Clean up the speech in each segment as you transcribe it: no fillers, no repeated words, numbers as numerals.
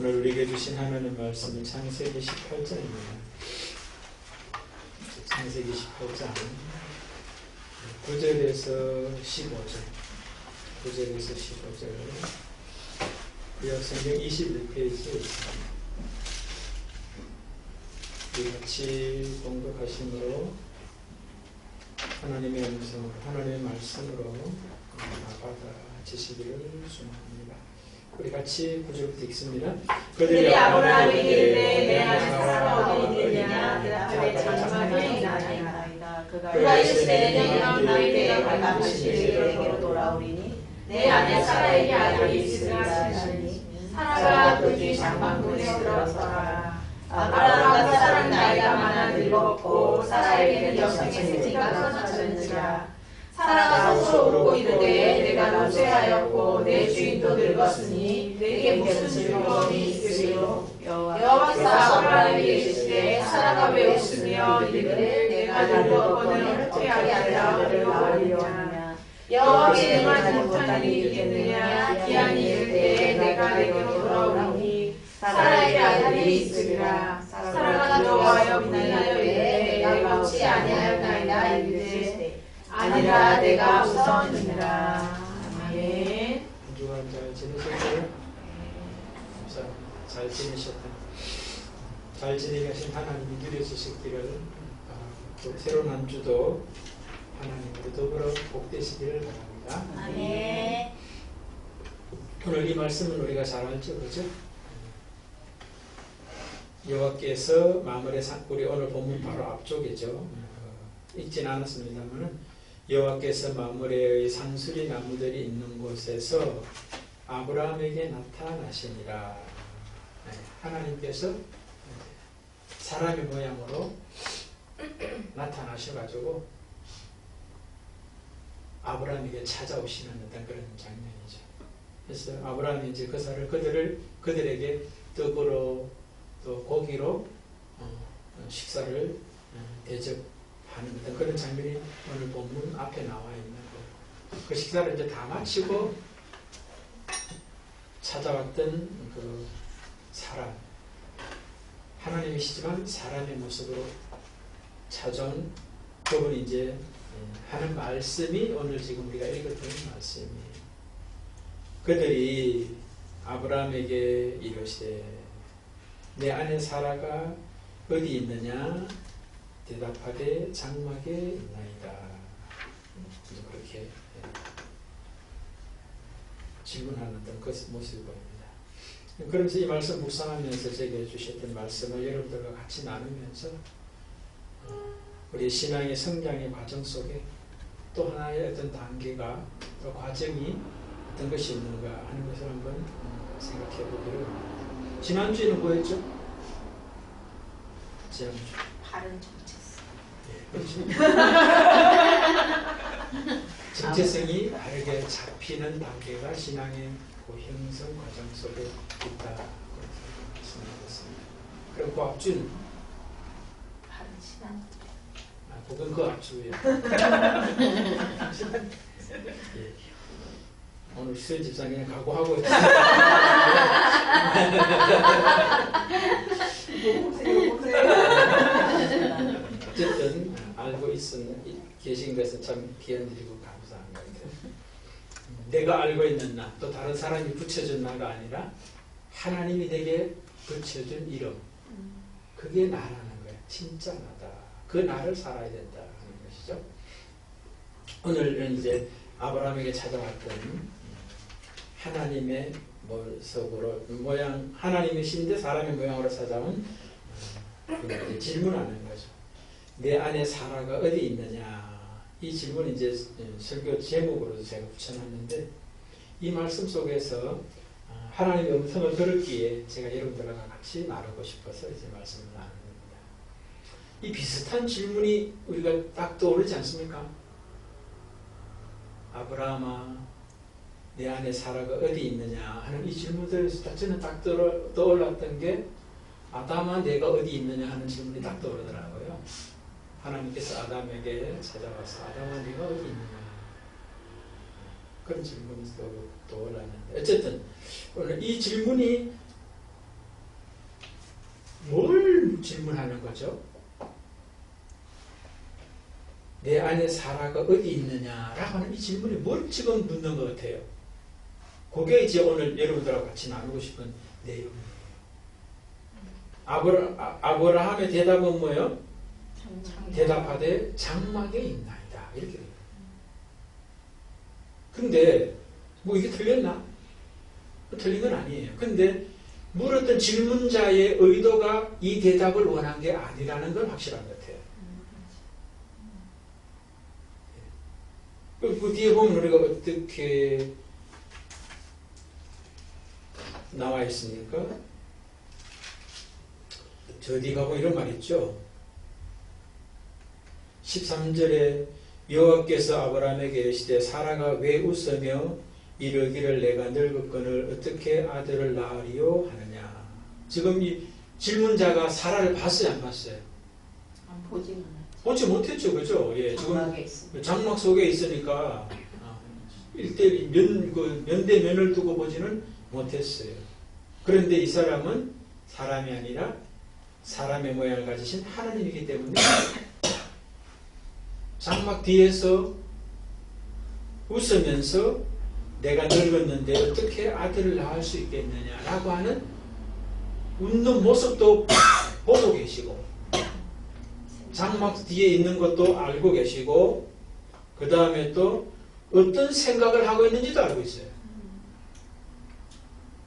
오늘 우리에게 주신 하나님 말씀은 창세기 18장입니다. 창세기 18장 9절에서 15절 9절에서 15절 구약성경 21페이지에 있습니다. 우리 같이 공독하심으로 하나님의 음성으로 하나님의 말씀으로 받아지시기를 소망합니다. 우리 같이 9절부터 읽습니다. 그들이 아브라함에게 이르되 내 안에 사라가 어디 있느냐 내 앞에 장막이 있나이다. 그가 이르시되 내년 너희에게 발람하시기로 돌아오리니 내 안에 사라에게 아들이 있으리라 하시니 사라가 그 뒤 장막문에 들어서라. 아브라함과 사라는 나이가 많아 늙었고 사라에게는 여성의 새끼가 터졌는지라. 사라가 스스로 웃고 이르되 내가 노쇠하였고 내 주인도 늙었으니 내게 무슨 즐거움이 있으리요. 여호와께서 아브라함에게 이르시되 사라가 왜 웃으며 이르되 내가 늙었거늘 후퇴하게 하리라 어려워하리냐. 여호와께 행하지 못한 일이 있겠느냐. 기한이 이를 때에 내가 내게로 돌아오리니 사라에게 아들이 있으리라. 사라가 좋아하여 분하여 이르되 내가 웃지 아니하였나이다 이르되 아니라 내가 우선이니라. 아멘. 한 주간 잘 지내셨어요? 잘 지내셨다. 잘 지내게 하신 하나님이 누려주시기를 바라고 새로운 한 주도 하나님과 더불어 복되시기를 바랍니다. 아멘. 오늘 이 말씀은 우리가 잘 알죠, 그죠? 여호와께서 마물의 우리 오늘 본문 바로 앞쪽이죠. 읽진 않았습니다만 여호와께서 마므레의 상수리 나무들이 있는 곳에서 아브라함에게 나타나시니라. 하나님께서 사람의 모양으로 나타나셔가지고 아브라함에게 찾아오시는 어떤 그런 장면이죠. 그래서 아브라함이 이제 그들에게 떡으로 또 고기로 식사를 대접하는 어떤 그런 장면이 오늘 본문 앞에 나와 있는 거예요. 그 식사를 이제 다 마치고 찾아왔던 그 사람, 하나님이시지만 사람의 모습으로 찾아온 그분이 이제 하는 말씀이 오늘 지금 우리가 읽었던 말씀이에요. 그들이 아브라함에게 이르시되 내 아내 사라가 어디 있느냐? 대답하되 장막에 있나이다. 그렇게 질문하는 그 모습을 보입니다. 그러면서 이 말씀 묵상하면서 제게 주셨던 말씀을 여러분들과 같이 나누면서 우리 신앙의 성장의 과정 속에 또 하나의 어떤 단계가 또 과정이 어떤 것이 있는가 하는 것을 한번 생각해 보기를 합니다. 지난주에는 뭐였죠? 지난주 바른 정체성. 네, 그렇죠. 정체성이 바르게 잡히는 단계가 신앙의 그 형성 과정 속에 있다. 말씀드렸습니다. 그럼 그 앞주는? 바른 신앙. 그건 그 앞주예요. 예. 오늘 수현 집사님 각오하고 있어요. 어쨌든 알고 계신 것은 참 기원드리고 감사한 것 같아요. 내가 알고 있는 나, 또 다른 사람이 붙여준 나가 아니라 하나님이 내게 붙여준 이름, 그게 나라는 거예요. 진짜 나다. 그 나를 살아야 된다 하는 것이죠. 오늘은 이제 아브라함에게 찾아왔던 하나님의 모습으로 하나님이신데 사람의 모양으로 찾아온 질문하는 거죠. 내 안에 사라가 어디 있느냐? 이 질문이 이제 설교 제목으로도 제가 붙여놨는데 이 말씀 속에서 하나님의 음성을 들었기에 제가 여러분들과 같이 나누고 싶어서 이제 말씀을 나눕니다. 이 비슷한 질문이 우리가 딱 떠오르지 않습니까? 아브라함아, 내 안에 사라가 어디 있느냐 하는 이 질문들에서 저는 딱 떠올랐던 게 아담아 내가 어디 있느냐 하는 질문이 딱 떠오르더라고요. 하나님께서 아담에게 찾아와서 아담아 네가 어디 있느냐 그런 질문이 떠올랐는데 어쨌든 오늘 이 질문이 질문하는 거죠. 내 안에 사라가 어디 있느냐라고 하는 이 질문이 뭘 지금 묻는 것 같아요. 그게 이제 오늘 여러분들하고 같이 나누고 싶은 내용이에요. 아브라함의 대답은 뭐예요? 대답하되 장막에 있나이다. 이렇게 돼요. 근데 뭐 이게 틀렸나? 틀린 건 아니에요. 근데 물었던 질문자의 의도가 이 대답을 원한 게 아니라는 건 확실한 것 같아요. 그 뒤에 보면 우리가 어떻게 나와 있습니까? 저 뒤에 가보면 이런 말 있죠. 13절에 여호와께서 아브라함에게 이르시되 사라가 왜 웃으며 이르기를 내가 늙었거늘 어떻게 아들을 낳으리요 하느냐. 지금 이 질문자가 사라를 봤어요, 안 봤어요? 안 보지는 보지 못했죠, 그죠? 예, 지금 장막 속에 있으니까 면대면을 두고 보지는 못했어요. 그런데 이 사람은 사람이 아니라 사람의 모양을 가지신 하나님이기 때문에 장막 뒤에서 웃으면서 내가 늙었는데 어떻게 아들을 낳을 수 있겠느냐라고 하는 웃는 모습도 보고 계시고 장막 뒤에 있는 것도 알고 계시고 그 다음에 또 어떤 생각을 하고 있는지도 알고 있어요.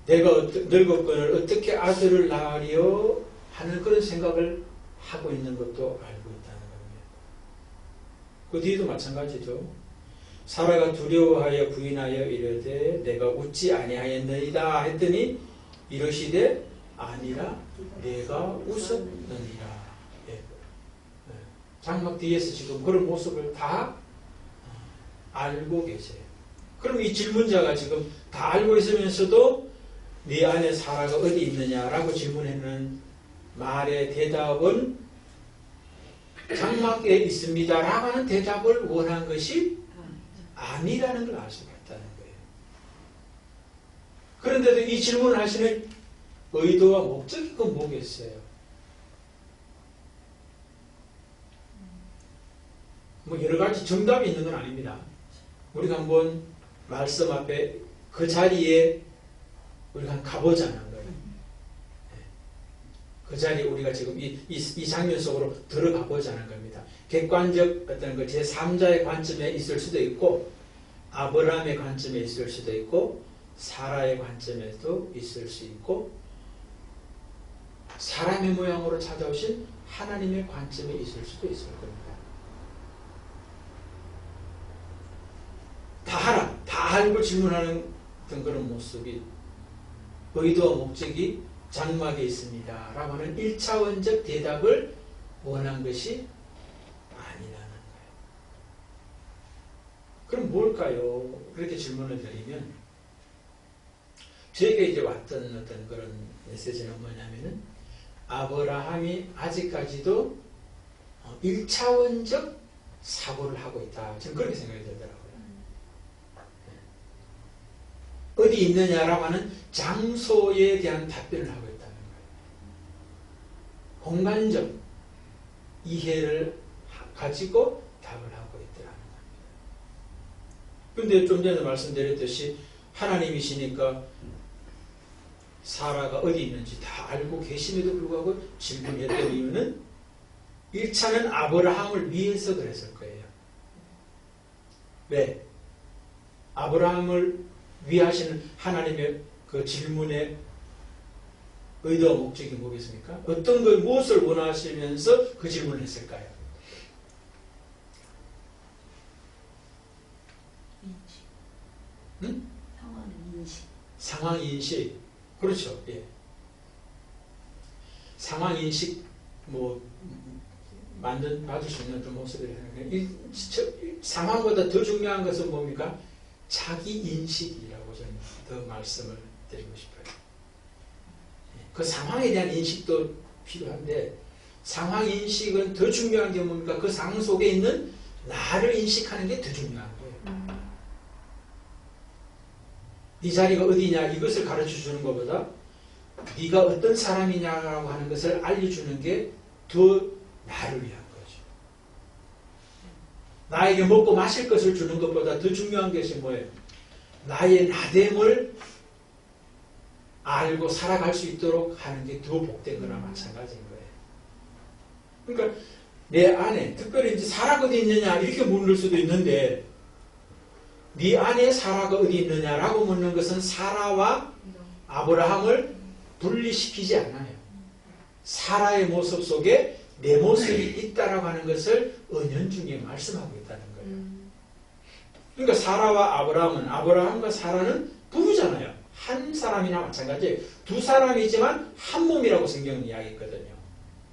내가 늙었거늘 어떻게 아들을 낳으리요 하는 그런 생각을 하고 있는 것도 알고 있다는 겁니다. 그 뒤에도 마찬가지죠. 사라가 두려워하여 부인하여 이르되 내가 웃지 아니하였느니라 했더니 이르시되 아니라 내가 웃었느니라. 장막 뒤에서 지금 그런 모습을 다 알고 계세요. 그럼 이 질문자가 지금 다 알고 있으면서도 네 안에 사라가 어디 있느냐라고 질문하는 말의 대답은 장막에 있습니다라고 하는 대답을 원한 것이 아니라는 걸 알 수가 있다는 거예요. 그런데도 이 질문을 하시는 의도와 목적이 그 뭐겠어요? 뭐 여러 가지 정답이 있는 건 아닙니다. 우리가 한번 말씀 앞에 그 자리에 우리가 한번 가보자는 거예요. 그 자리에 우리가 지금 이 장면 속으로 들어가 보자는 겁니다. 객관적 어떤 그 제3자의 관점에 있을 수도 있고 아브라함의 관점에 있을 수도 있고 사라의 관점에도 있을 수 있고 사람의 모양으로 찾아오신 하나님의 관점에 있을 수도 있을 겁니다. 다 알아, 다 알고 질문하는 그런 모습이 의도와 목적이 장막에 있습니다 라고 하는 1차원적 대답을 원한 것이 아니라는 거예요. 그럼 뭘까요? 그렇게 질문을 드리면 저에게 이제 왔던 어떤 그런 메시지는 뭐냐면은 아브라함이 아직까지도 1차원적 사고를 하고 있다. 저는 그렇게 생각이 들더라고요. 어디 있느냐라고 하는 장소에 대한 답변을 하고 있다는 거예요. 공간적 이해를 가지고 답을 하고 있더라는 겁니다. 그런데 좀 전에 말씀드렸듯이 하나님이시니까 사라가 어디 있는지 다 알고 계심에도 불구하고 질문했던 이유는 1차는 아브라함을 위해서 그랬을 거예요. 왜? 아브라함을 위하시는 하나님의 그 질문의 의도와 목적이 뭐겠습니까? 어떤 걸 무엇을 원하시면서 그 질문을 했을까요? 인식. 응? 상황 인식. 상황 인식. 그렇죠. 예. 상황 인식 뭐 받을 수 있는 그 모습이라는 상황보다 더 중요한 것은 뭡니까? 자기 인식이라고 저는 더 말씀을 드리고 싶어요. 그 상황에 대한 인식도 필요한데 상황 인식은 더 중요한 게 뭡니까? 그 상황 속에 있는 나를 인식하는 게 더 중요한 거예요. 네 자리가 어디냐 이것을 가르쳐 주는 것보다 네가 어떤 사람이냐라고 하는 것을 알려주는 게 더 나를 위한 거죠. 나에게 먹고 마실 것을 주는 것보다 더 중요한 것이 뭐예요? 나의 나됨을 알고 살아갈 수 있도록 하는 게 더 복된 거나 마찬가지인 거예요. 그러니까 내 안에, 특별히 이제 사라가 어디 있느냐 이렇게 물을 수도 있는데, 네 안에 사라가 어디 있느냐라고 묻는 것은 사라와 아브라함을 분리시키지 않아요. 사라의 모습 속에 내 모습이 있다라고 하는 것을 은연중에 말씀하고 있다는 거예요. 그러니까 사라와 아브라함과 사라는 부부잖아요. 한 사람이나 마찬가지예요. 두 사람이지만 한 몸이라고 성경은 이야기했거든요.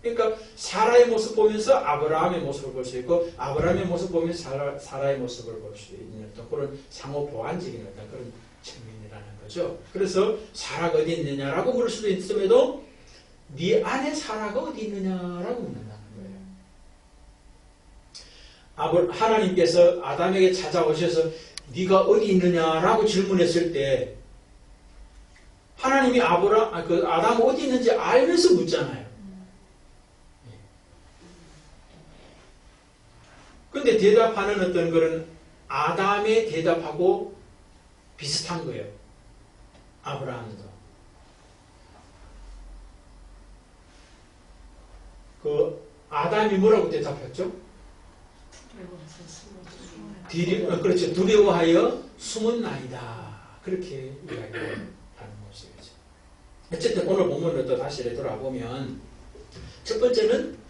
그러니까 사라의 모습 보면서 아브라함의 모습을 볼 수 있고, 아브라함의 모습 보면서 사라의 모습을 볼 수 있는 어떤 그런 상호 보완적인 어떤 그런 측면이라는 거죠. 그래서 사라가 어디 있느냐라고 물을 수도 있음에도 네 안에 사라가 어디 있느냐라고 묻는다는 거예요. 하나님께서 아담에게 찾아오셔서 네가 어디 있느냐라고 질문했을 때 하나님이 아담 어디 있는지 알면서 묻잖아요. 근데 대답하는 어떤 그런 아담의 대답하고 비슷한 거예요. 아브라함도. 아담이 뭐라고 대답했죠? 그렇죠. 두려워하여 숨었나이다. 그렇게 이야기하는 모습이죠. 어쨌든 오늘 본문을 또 다시 돌아보면, 첫 번째는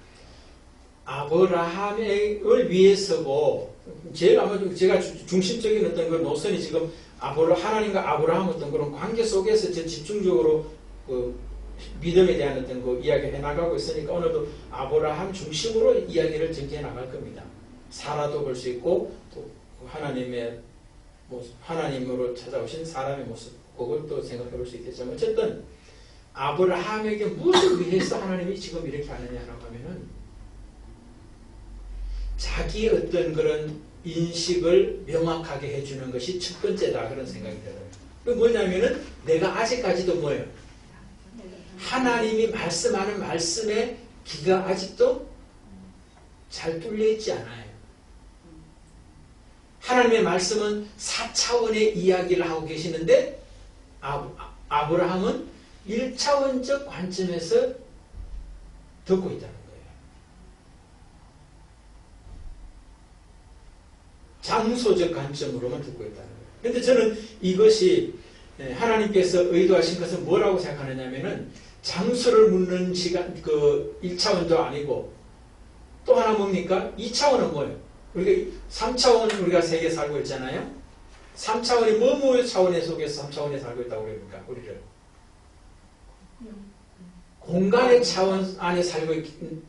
아브라함을 위해서고, 제일 아무래도 제가 중심적인 어떤 그 노선이 지금 하나님과 아브라함 어떤 그런 관계 속에서 집중적으로 믿음에 대한 어떤 그 이야기를 해나가고 있으니까 오늘도 아브라함 중심으로 이야기를 전개해 나갈 겁니다. 사라도 볼 수 있고, 또 하나님으로 찾아오신 사람의 모습, 그것도 생각해 볼 수 있겠지만, 어쨌든 아브라함에게 무엇을 위해서 하나님이 지금 이렇게 하느냐라고 하면은 자기의 어떤 그런 인식을 명확하게 해주는 것이 첫 번째다, 그런 생각이 들어요. 그 뭐냐면은 내가 아직까지도 뭐예요? 하나님이 말씀하는 말씀에 귀가 아직도 잘 뚫려 있지 않아요. 하나님의 말씀은 4차원의 이야기를 하고 계시는데 아브라함은 1차원적 관점에서 듣고 있다는 거예요. 장소적 관점으로만 듣고 있다는 거예요. 그런데 저는 이것이 하나님께서 의도하신 것은 뭐라고 생각하느냐면은 장소를 묻는 시간, 1차원도 아니고, 또 하나 뭡니까? 2차원은 뭐예요? 우리가 3차원은 우리가 세계에 살고 있잖아요. 3차원이 뭐 차원의 속에서 3차원에 살고 있다고 그럽니까? 우리를. 공간의 차원 안에 살고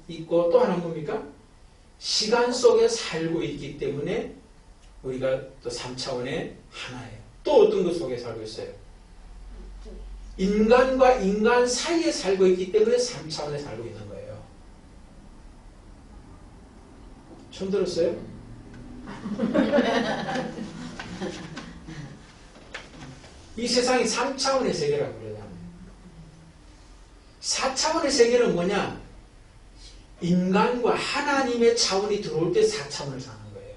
있고, 또 하나 뭡니까? 시간 속에 살고 있기 때문에 우리가 또 3차원의 하나예요. 또 어떤 것 속에 살고 있어요? 인간과 인간 사이에 살고 있기 때문에 3차원에 살고 있는 거예요. 처음 들었어요? 이 세상이 3차원의 세계라고 그래요. 4차원의 세계는 뭐냐? 인간과 하나님의 차원이 들어올 때 4차원을 사는 거예요.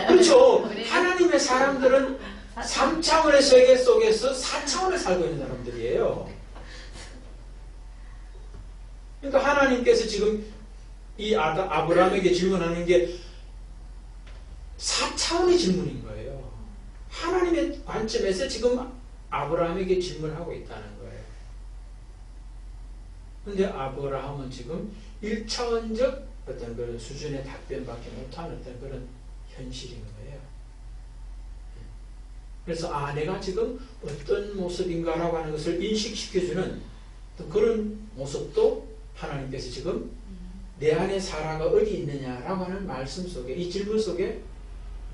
그렇죠. 하나님의 사람들은 3차원의 세계 속에서 4차원을 살고 있는 사람들이에요. 그러니까 하나님께서 지금 이 아브라함에게 질문하는 게 4차원의 질문인 거예요. 하나님의 관점에서 지금 아브라함에게 질문하고 있다는 거예요. 그런데 아브라함은 지금 1차원적 어떤 그런 수준의 답변밖에 못하는 어떤 그런 현실인 거예요. 그래서 내가 지금 어떤 모습인가라고 하는 것을 인식시켜주는 그런 모습도 하나님께서 지금 내 안에 사라가 어디 있느냐라고 하는 말씀 속에, 이 질문 속에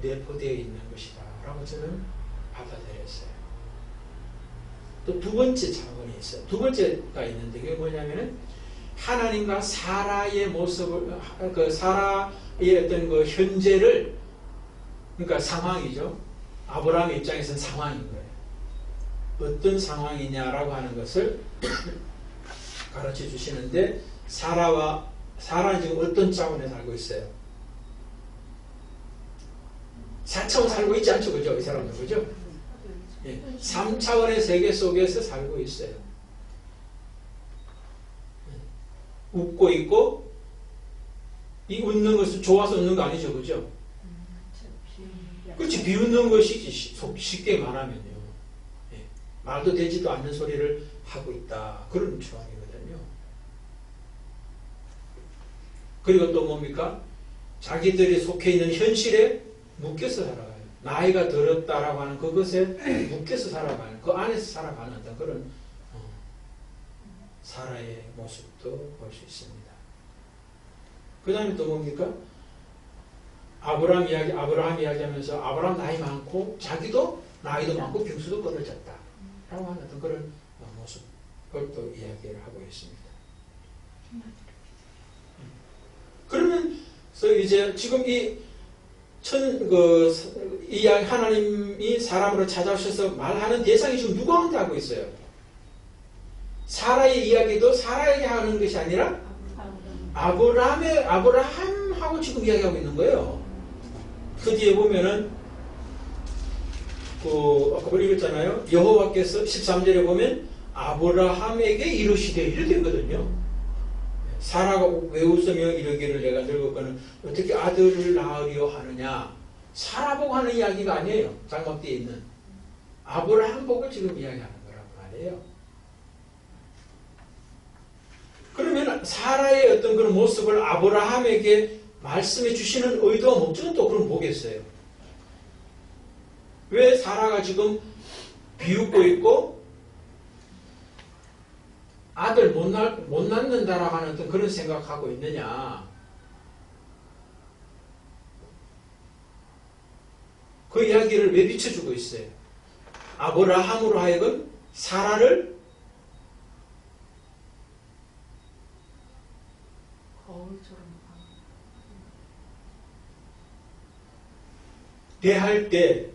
내포되어 있는 것이다 라고 저는 받아들였어요. 또 두 번째 차원이 있어요. 두 번째가 있는데 그게 뭐냐면은 하나님과 사라의 모습을, 사라의 어떤 그 현재를, 그러니까 상황이죠. 아브라함의 입장에서는 상황인 거예요. 어떤 상황이냐라고 하는 것을 가르쳐 주시는데, 사라는 지금 어떤 차원에 살고 있어요? 4차원 살고 있지 않죠, 그죠? 이 사람들, 그죠? 예, 3차원의 세계 속에서 살고 있어요. 웃고 있고, 이 웃는 것은 좋아서 웃는 거 아니죠, 그죠? 그렇지, 비웃는 것이지, 쉽게 말하면요. 예, 말도 되지도 않는 소리를 하고 있다, 그런 상황이거든요. 그리고 또 뭡니까? 자기들이 속해 있는 현실에 묶여서 살아가요. 나이가 들었다라고 하는 그것에 묶여서 살아가는, 그 안에서 살아가는 어떤 그런 사라의 모습도 볼 수 있습니다. 그 다음에 또 뭡니까? 아브라함 이야기하면서 아브라함 나이 많고 자기도 나이도 많고 병수도 끊어졌다 라고 하는 어떤 그런 모습을 또 이야기를 하고 있습니다. 그러면서 이제 지금 이 하나님이 사람으로 찾아오셔서 말하는 대상이 지금 누구한테 하고 있어요? 사라의 이야기도 사라에게 하는 것이 아니라 아브라함하고 지금 이야기하고 있는 거예요. 그 뒤에 보면은 아까 우리 읽었잖아요. 여호와께서 13절에 보면 아브라함에게 이르시되 이렇게 되거든요. 사라가 왜 웃으며 이르기를 내가 늙었거늘 어떻게 아들을 낳으려 하느냐. 사라 보고 하는 이야기가 아니에요. 장막 뒤에 있는 아브라함 보고 지금 이야기하는 거란 말이에요. 그러면 사라의 어떤 그런 모습을 아브라함에게 말씀해 주시는 의도와 목적은 또 그럼 뭐겠어요? 왜 사라가 지금 비웃고 있고 아들 못 낳는다라고 하는 어떤 그런 생각하고 있느냐? 그 이야기를 왜 비춰주고 있어요? 아브라함으로 하여금 사라를 대할 때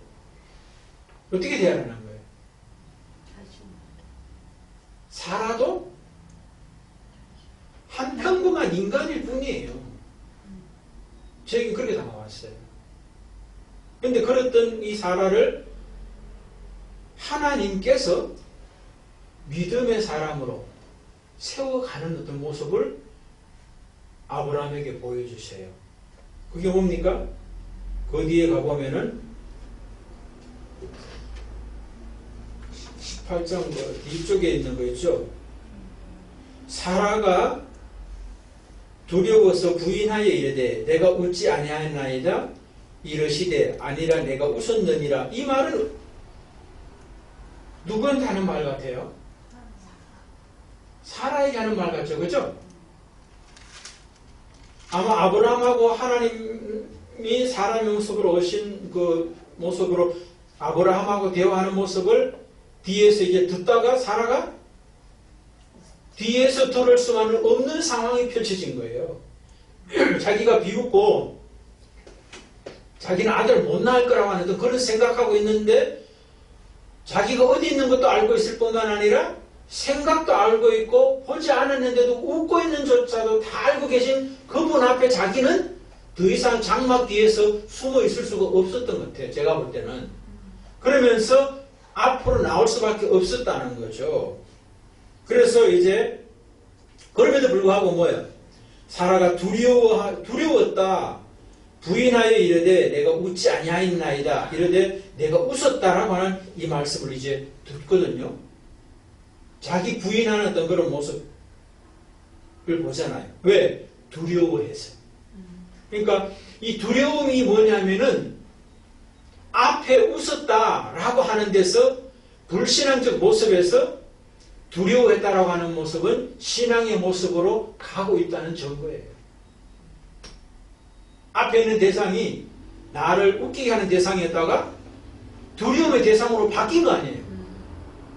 어떻게 대하라는 거예요? 사라도 한 평범한 인간일 뿐이에요. 저에게 그렇게 다가왔어요. 그런데 그랬던 이 사라를 하나님께서 믿음의 사람으로 세워가는 어떤 모습을 아브라함에게 보여주세요. 그게 뭡니까? 그 뒤에 가보면은 18장 뒤쪽에 있는 거 있죠? 사라가 두려워서 부인하여 이르되 내가 웃지 아니하였나이다 이르시되 아니라 내가 웃었느니라. 이 말은 누구한테 하는 말 같아요? 사라에게 하는 말 같죠, 그죠? 아마 아브라함하고 하나님이 사람의 모습으로 오신 그 모습으로 아브라함하고 대화하는 모습을 뒤에서 이제 듣다가 사라가 뒤에서 들을 수만은 없는 상황이 펼쳐진 거예요. 자기가 비웃고 자기는 아들 못 낳을 거라고 하는 그런 생각하고 있는데 자기가 어디 있는 것도 알고 있을 뿐만 아니라 생각도 알고 있고 보지 않았는데도 웃고 있는 조차도 다 알고 계신 그분 앞에 자기는 더 이상 장막 뒤에서 숨어 있을 수가 없었던 것 같아요. 제가 볼 때는. 그러면서 앞으로 나올 수밖에 없었다는 거죠. 그래서 이제 그럼에도 불구하고 뭐예요? 사라가 두려웠다. 부인하여 이르되 내가 웃지 아니하였나이다. 이르되 내가 웃었다라고 하는 이 말씀을 이제 듣거든요. 자기 부인하는 어떤 그런 모습을 보잖아요. 왜? 두려워해서. 그러니까 이 두려움이 뭐냐면은 앞에 웃었다라고 하는 데서 불신앙적 모습에서 두려워했다라고 하는 모습은 신앙의 모습으로 가고 있다는 증거예요. 앞에 있는 대상이 나를 웃기게 하는 대상이었다가 두려움의 대상으로 바뀐 거 아니에요.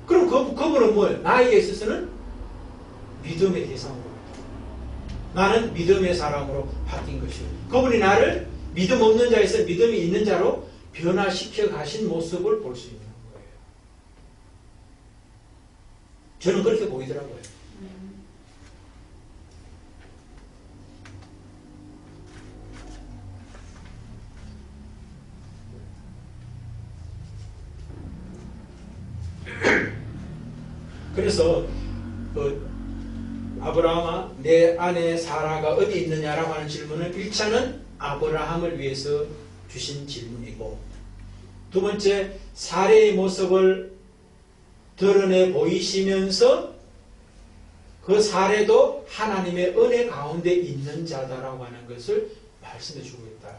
그럼 그분은 뭐예요? 나에게 있어서는 믿음의 대상으로 나는 믿음의 사람으로 바뀐 것이에요. 그분이 나를 믿음 없는 자에서 믿음이 있는 자로 변화시켜 가신 모습을 볼 수 있는 거예요. 저는 그렇게 보이더라고요. 그래서 아브라함아 내 아내 사라가 어디 있느냐라고 하는 질문은 1차는 아브라함을 위해서 주신 질문이고, 두 번째 사례의 모습을 드러내 보이시면서 그 사례도 하나님의 은혜 가운데 있는 자다라고 하는 것을 말씀해 주고 있다.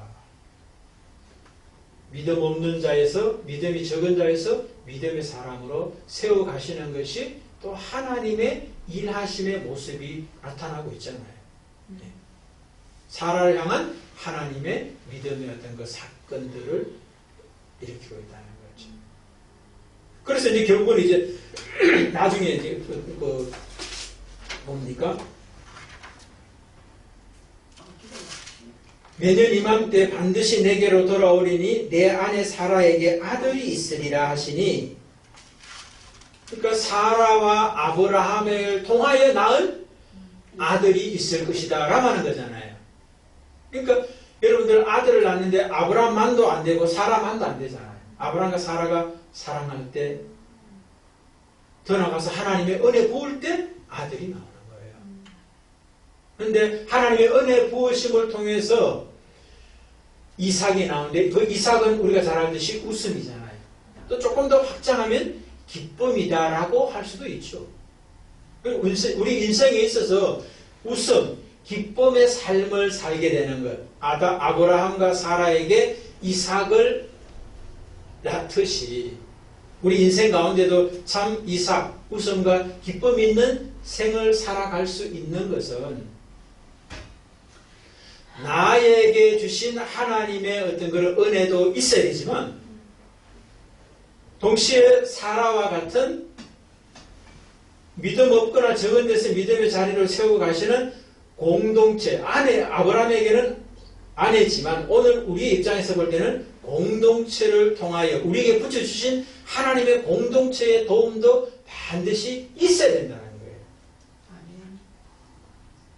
믿음 없는 자에서, 믿음이 적은 자에서 믿음의 사람으로 세워 가시는 것이 또 하나님의 일하심의 모습이 나타나고 있잖아요. 사라를 향한 하나님의 믿음의 어떤 그 사건들을 일으키고 있다는 거죠. 그래서 이제 결국은 이제 나중에 이제 뭡니까? 매년 이맘때 반드시 내게로 돌아오리니 내 아내 사라에게 아들이 있으리라 하시니, 그러니까 사라와 아브라함을 통하여 낳은 아들이 있을 것이다 라고 하는 거잖아요. 그러니까 여러분들 아들을 낳는데 아브라함만도 안 되고 사라만도 안 되잖아요. 아브라함과 사라가 사랑할 때, 더 나가서 하나님의 은혜 부을 때 아들이 나오는 거예요. 그런데 하나님의 은혜 부으심을 통해서 이삭이 나오는데, 그 이삭은 우리가 잘 알듯이 웃음이잖아요. 또 조금 더 확장하면 기쁨이다라고 할 수도 있죠. 우리 인생에 있어서 웃음, 기쁨의 삶을 살게 되는 것, 아브라함과 사라에게 이삭을 낳듯이 우리 인생 가운데도 참 이삭, 웃음과 기쁨 있는 생을 살아갈 수 있는 것은 나에게 주신 하나님의 어떤 그런 은혜도 있어야 되지만, 동시에 사라와 같은 믿음 없거나 적은 데서 믿음의 자리를 세우고 가시는 공동체, 아브라함에게는 아내지만 오늘 우리의 입장에서 볼 때는 공동체를 통하여 우리에게 붙여주신 하나님의 공동체의 도움도 반드시 있어야 된다는 거예요.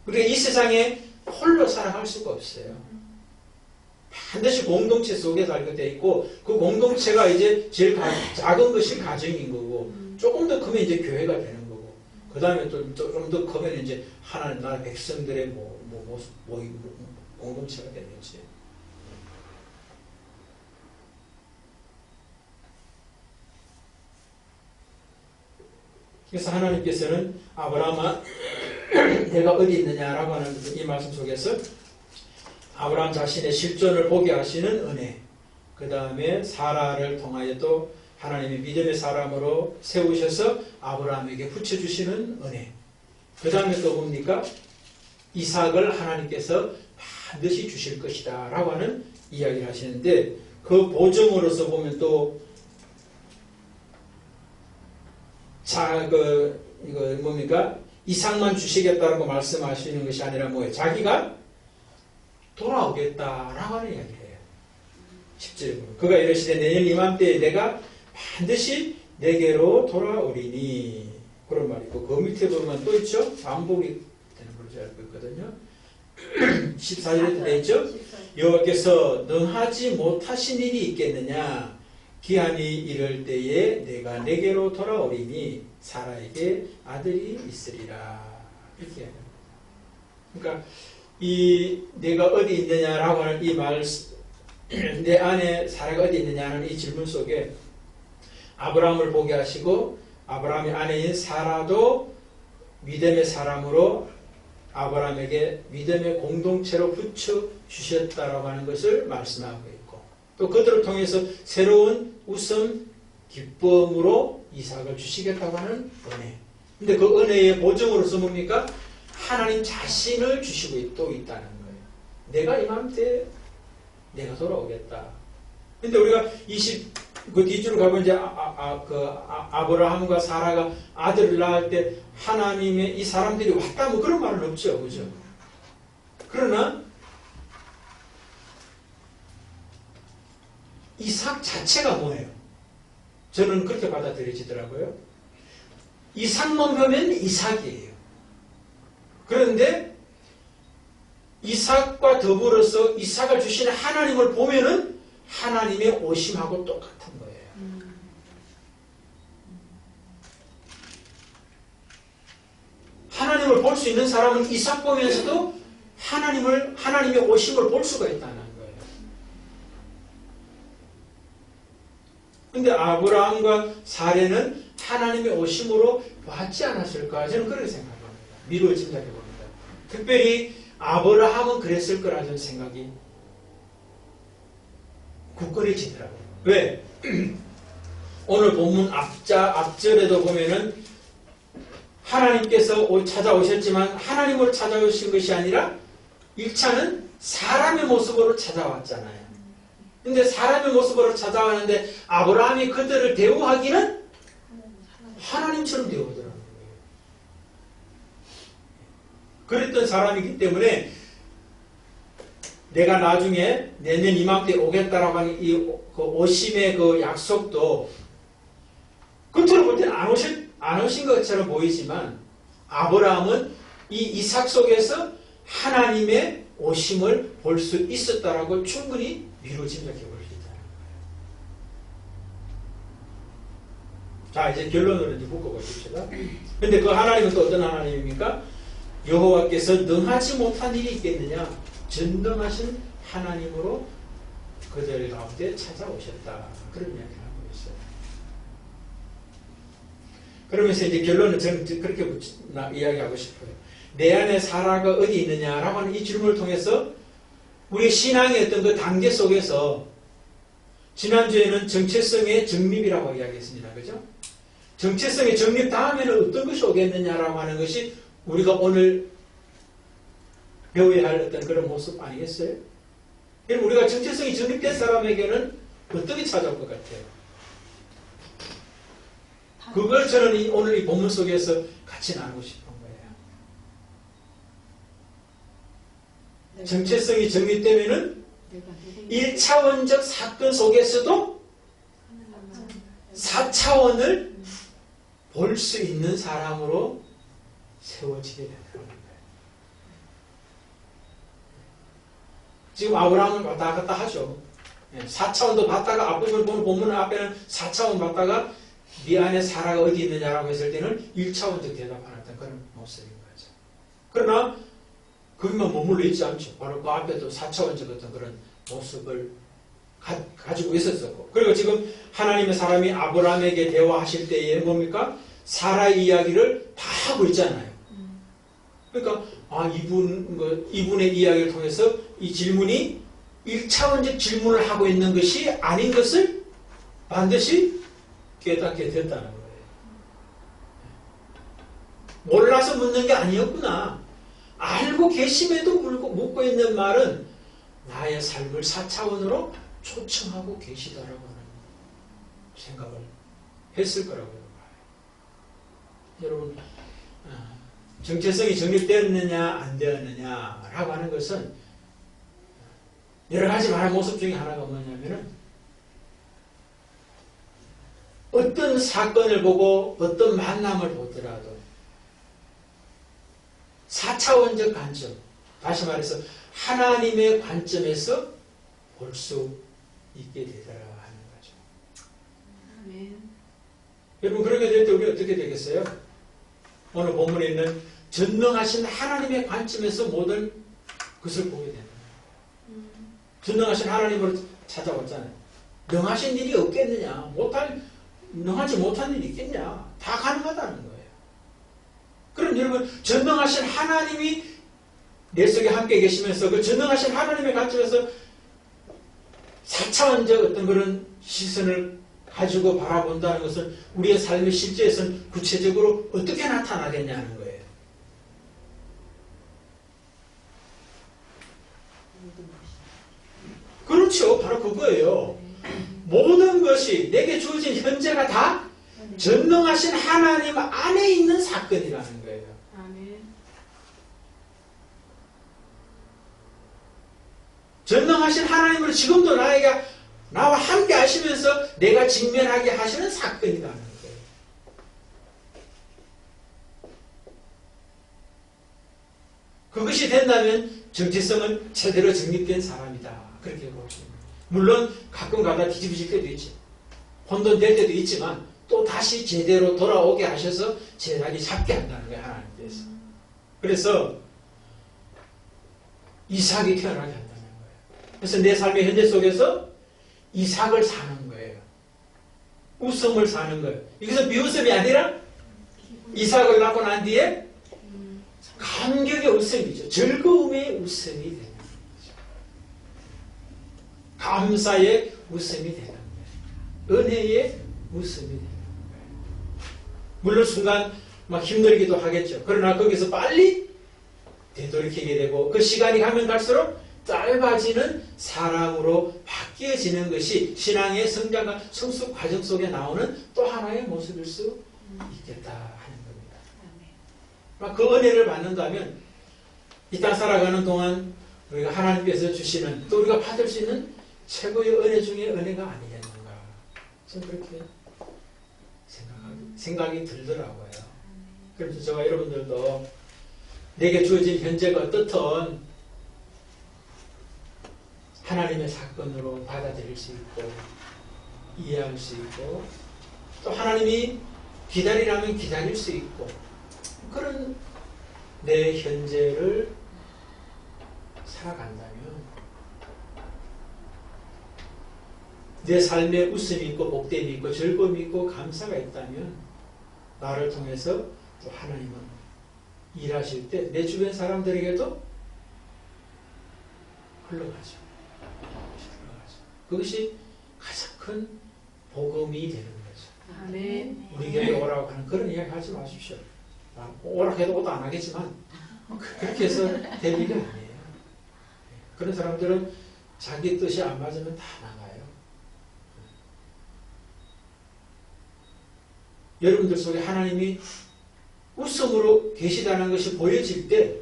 우리가 이 세상에 홀로 살아갈 수가 없어요. 반드시 공동체 속에 살게 돼 있고, 그 공동체가 이제 제일 작은 것이 가정인 거고, 조금 더 크면 이제 교회가 되는 거고, 그 다음에 좀 더 크면 이제 하나님 나라 백성들의 공동체가 되겠지. 그래서 하나님께서는 아브라함아 내가 어디 있느냐라고 하는 이 말씀 속에서 아브라함 자신의 실존을 보게 하시는 은혜, 그 다음에 사라를 통하여 또 하나님의 믿음의 사람으로 세우셔서 아브라함에게 붙여주시는 은혜, 그 다음에 또 뭡니까? 이삭을 하나님께서 반드시 주실 것이다 라고 하는 이야기를 하시는데, 그 보증으로서 보면 또 이거 뭡니까? 이삭만 주시겠다라고 말씀하시는 것이 아니라 뭐예요? 자기가 돌아오겠다라고 하는 이야기예요. 10절에 보면 그가 이르시되 내년 이맘때에 내가 반드시 내게로 돌아오리니, 그런 말이고, 그 밑에 보면 또 있죠? 반복이 되는 걸로 제가 알고 있거든요. 14절에 되어 있죠? 여호와께서 능하지 못하신 일이 있겠느냐, 기한이 이를 때에 내가 내게로 돌아오리니 사라에게 아들이 있으리라, 이렇게 합니다. 그러니까 이 내가 어디 있느냐라고 하는 이 말, 내 안에 사라가 어디 있느냐는 이 질문 속에 아브라함을 보게 하시고, 아브라함의 아내인 사라도 믿음의 사람으로 아브라함에게 믿음의 공동체로 붙여주셨다라고 하는 것을 말씀하고 있고, 또 그들을 통해서 새로운 웃음, 기쁨으로 이삭을 주시겠다고 하는 은혜. 근데 그 은혜의 보증으로서 뭡니까? 하나님 자신을 주시고 또 있다는 거예요. 내가 이맘때 내가 돌아오겠다. 근데 우리가 그 뒤쪽으로 가면 이제 아브라함과 사라가 아들을 낳을 때 하나님의 이 사람들이 왔다 뭐 그런 말은 없죠. 그죠? 그러나 이삭 자체가 뭐예요? 저는 그렇게 받아들여지더라고요. 이삭만 보면 이삭이에요. 그런데 이삭과 더불어서 이삭을 주시는 하나님을 보면은 하나님의 오심하고 똑같은 거예요. 하나님을 볼 수 있는 사람은 이삭 보면서도 하나님의 오심을 볼 수가 있다는 거예요. 근데 아브라함과 사례는 하나님의 오심으로 봤지 않았을까? 저는 그렇게 생각합니다. 미루어 짐작해 봅니다. 특별히 아브라함은 그랬을 거라 저는 생각이 굳건해지더라고요. 왜? 오늘 본문 앞절에도 보면은 하나님께서 찾아오셨지만 하나님으로 찾아오신 것이 아니라 1차는 사람의 모습으로 찾아왔잖아요. 근데 사람의 모습으로 찾아왔는데 아브라함이 그들을 대우하기는 하나님처럼 대우하더라고요. 그랬던 사람이기 때문에 내가 나중에 내년 이맘때 오겠다라고 하는 이 오심의 그 약속도 겉으로 볼 때는 안 오신 것처럼 보이지만 아브라함은 이 이삭 속에서 하나님의 오심을 볼 수 있었다라고 충분히 미루 짐작해 볼 수 있다는 거예요. 자, 이제 결론으로 이제 묶어보십시다. 근데 그 하나님은 또 어떤 하나님입니까? 여호와께서 능하지 못한 일이 있겠느냐? 전능하신 하나님으로 그들 가운데 찾아오셨다. 그런 이야기를 하고 있어요. 그러면서 이제 결론은 저는 그렇게 이야기하고 싶어요. 내 안에 사라가 어디 있느냐라고 하는 이 질문을 통해서 우리 신앙의 어떤 그 단계 속에서 지난주에는 정체성의 정립이라고 이야기했습니다. 그죠? 정체성의 정립 다음에는 어떤 것이 오겠느냐라고 하는 것이 우리가 오늘 배워야 할 어떤 그런 모습 아니겠어요? 그럼 우리가 정체성이 정립된 사람에게는 어떻게 찾아올 것 같아요? 그걸 저는 오늘 이 본문 속에서 같이 나누고 싶은 거예요. 정체성이 정립되면은 1차원적 사건 속에서도 4차원을 볼 수 있는 사람으로 세워지게 된다는 거예요. 지금 아브라함은 왔다 갔다 하죠. 4차원도 봤다가 앞부분 보면 본문 앞에는 4차원 봤다가 네 안에 사라가 어디 있느냐라고 했을 때는 1차원적 대답하는 그런 모습인 거죠. 그러나 거기만 머물러 있지 않죠. 바로 그 앞에도 4차원적 어떤 그런 모습을 가지고 있었었고, 그리고 지금 하나님의 사람이 아브라함에게 대화하실 때에 뭡니까? 사라의 이야기를 다 하고 있잖아요. 그러니까 이분의 이야기를 통해서 이 질문이 1차원적 질문을 하고 있는 것이 아닌 것을 반드시 깨닫게 됐다는 거예요. 몰라서 묻는 게 아니었구나. 알고 계심에도 묻고 있는 말은 나의 삶을 4차원으로 초청하고 계시다라고 하는 생각을 했을 거라고 봐요. 여러분, 정체성이 정립되었느냐 안 되었느냐라고 하는 것은 여러 가지 말의 모습 중에 하나가 뭐냐면은 어떤 사건을 보고 어떤 만남을 보더라도 4차원적 관점, 다시 말해서 하나님의 관점에서 볼 수 있게 되더라 하는 거죠. 아멘. 여러분, 그렇게 될 때 우리 어떻게 되겠어요? 오늘 본문에 있는 전능하신 하나님의 관점에서 모든 것을 보게 되는 거예요. 전능하신 하나님으로 찾아왔잖아요. 능하신 일이 없겠느냐? 능하지 못한 일이 있겠냐? 다 가능하다는 거예요. 그럼 여러분, 전능하신 하나님이 내 속에 함께 계시면서 그 전능하신 하나님의 관점에서 4차원적 어떤 그런 시선을 가지고 바라본다는 것은 우리의 삶의 실제에서는 구체적으로 어떻게 나타나겠냐는 거예요. 그렇죠. 바로 그거예요. 모든 것이 내게 주어진 현재가 다 전능하신 하나님 안에 있는 사건이라는 거예요. 아멘. 전능하신 하나님으로 지금도 나와 함께 하시면서 내가 직면하게 하시는 사건이라는 거예요. 그것이 된다면 정체성은 제대로 정립된 사람이다. 그렇게 보십니다. 물론 가끔 가다 뒤집어질 때도 있죠. 혼돈될 때도 있지만 또 다시 제대로 돌아오게 하셔서 제자리 잡게 한다는 거예요. 하나님께서. 그래서 이삭이 태어나게 한다는 거예요. 그래서 내 삶의 현재 속에서 이삭을 사는 거예요. 웃음을 사는 거예요. 이것은 비웃음이 아니라 이삭을 낳고 난 뒤에 감격의 웃음이죠. 즐거움의 웃음이 되는 거죠. 감사의 웃음이 되는 거예요. 은혜의 웃음이 되는 거예요. 물론 순간 막 힘들기도 하겠죠. 그러나 거기서 빨리 되돌이키게 되고 그 시간이 가면 갈수록 짧아지는 사람으로 바뀌어지는 것이 신앙의 성장과 성숙 과정 속에 나오는 또 하나의 모습일 수 있겠다 하는 겁니다. 그 은혜를 받는다면 이 땅 살아가는 동안 우리가 하나님께서 주시는 또 우리가 받을 수 있는 최고의 은혜 중에 은혜가 아니겠는가. 저는 그렇게 생각이 들더라고요. 그래서 저와 여러분들도 내게 주어진 현재가 어떻든 하나님의 사건으로 받아들일 수 있고 이해할 수 있고 또 하나님이 기다리라면 기다릴 수 있고 그런 내 현재를 살아간다면 내 삶에 웃음이 있고 복됨이 있고 즐거움이 있고 감사가 있다면 나를 통해서 또 하나님은 일하실 때 내 주변 사람들에게도 흘러가죠. 그것이 가장 큰 복음이 되는 거죠. 아멘. 우리 교회 오라고 하는 그런 이야기 하지 마십시오. 오라고 해도 오도 안 하겠지만 그렇게 해서 될 일이 아니에요. 그런 사람들은 자기 뜻이 안 맞으면 다 나가요. 여러분들 속에 하나님이 웃음으로 계시다는 것이 보여질 때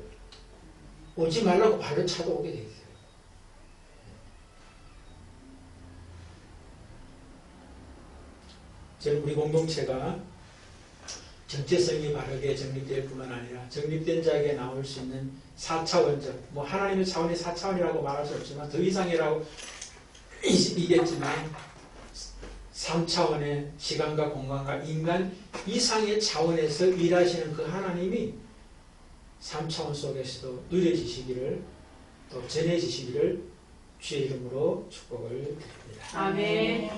오지 말라고 발을 차도 오게 돼 있어요. 우리 공동체가 정체성이 바르게 정립될 뿐만 아니라 정립된 자에게 나올 수 있는 4차원적, 뭐 하나님의 차원이 4차원이라고 말할 수 없지만 더 이상이라고 이겠지만 3차원의 시간과 공간과 인간 이상의 차원에서 일하시는 그 하나님이 3차원 속에서도 누려지시기를 또 전해지시기를 주의 이름으로 축복을 드립니다. 아멘.